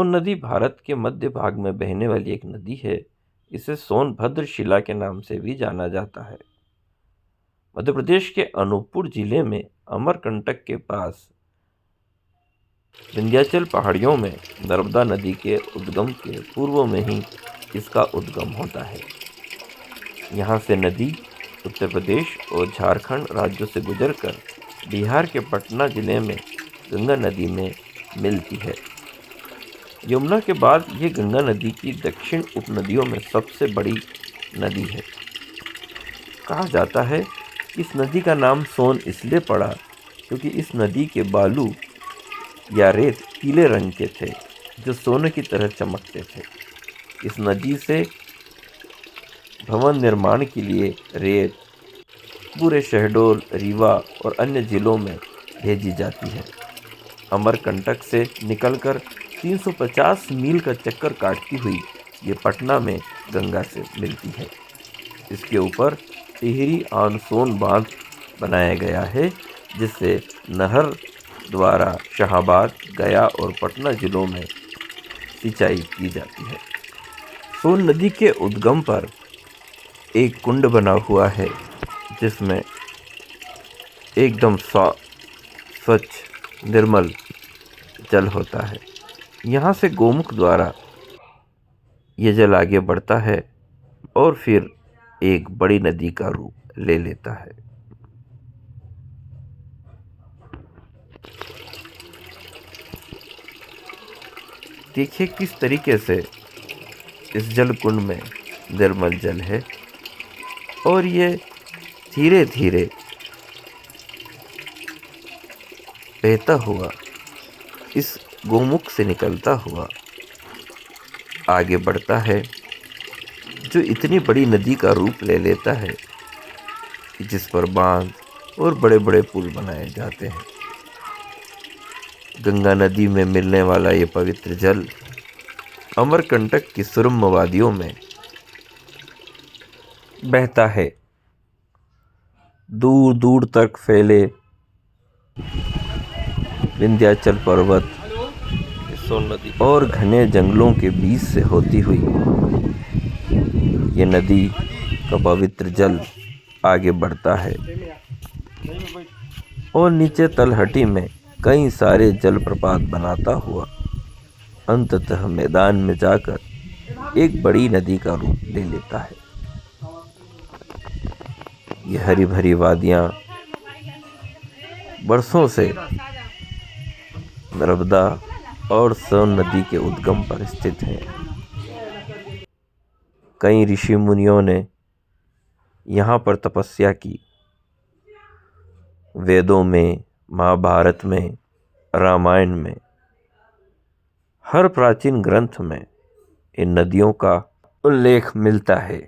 सोन नदी भारत के मध्य भाग में बहने वाली एक नदी है। इसे सोनभद्र शिला के नाम से भी जाना जाता है। मध्य प्रदेश के अनूपपुर जिले में अमरकंटक के पास विंध्याचल पहाड़ियों में नर्मदा नदी के उद्गम के पूर्व में ही इसका उद्गम होता है। यहाँ से नदी उत्तर प्रदेश और झारखंड राज्यों से गुजरकर बिहार के पटना जिले में गंगा नदी में मिलती है। यमुना के बाद ये गंगा नदी की दक्षिण उपनदियों में सबसे बड़ी नदी है। कहा जाता है कि इस नदी का नाम सोन इसलिए पड़ा क्योंकि इस नदी के बालू या रेत पीले रंग के थे जो सोने की तरह चमकते थे। इस नदी से भवन निर्माण के लिए रेत पूरे शहडोल, रीवा और अन्य जिलों में भेजी जाती है। अमरकंटक से निकलकर 350 मील का चक्कर काटती हुई ये पटना में गंगा से मिलती है। इसके ऊपर टिहरी ऑन सोन बांध बनाया गया है जिससे नहर द्वारा शाहाबाद, गया और पटना जिलों में सिंचाई की जाती है। सोन नदी के उद्गम पर एक कुंड बना हुआ है जिसमें एकदम स्वच्छ निर्मल जल होता है। यहाँ से गोमुख द्वारा ये जल आगे बढ़ता है और फिर एक बड़ी नदी का रूप ले लेता है। देखिए किस तरीके से इस जल कुंड में निर्मल जल है और ये धीरे धीरे बहता हुआ इस गोमुख से निकलता हुआ आगे बढ़ता है जो इतनी बड़ी नदी का रूप ले लेता है जिस पर बांध और बड़े बड़े पुल बनाए जाते हैं। गंगा नदी में मिलने वाला ये पवित्र जल अमरकंटक की सुरम्य वादियों में बहता है। दूर दूर तक फैले विंध्याचल पर्वत, सोन नदी और घने जंगलों के बीच से होती हुई ये नदी का पवित्र जल आगे बढ़ता है और नीचे तलहटी में कई सारे जलप्रपात बनाता हुआ अंततः मैदान में जाकर एक बड़ी नदी का रूप ले लेता है। ये हरी भरी वादियां बरसों से नर्मदा और सोन नदी के उद्गम पर स्थित हैं। कई ऋषि मुनियों ने यहाँ पर तपस्या की। वेदों में, महाभारत में, रामायण में, हर प्राचीन ग्रंथ में इन नदियों का उल्लेख मिलता है।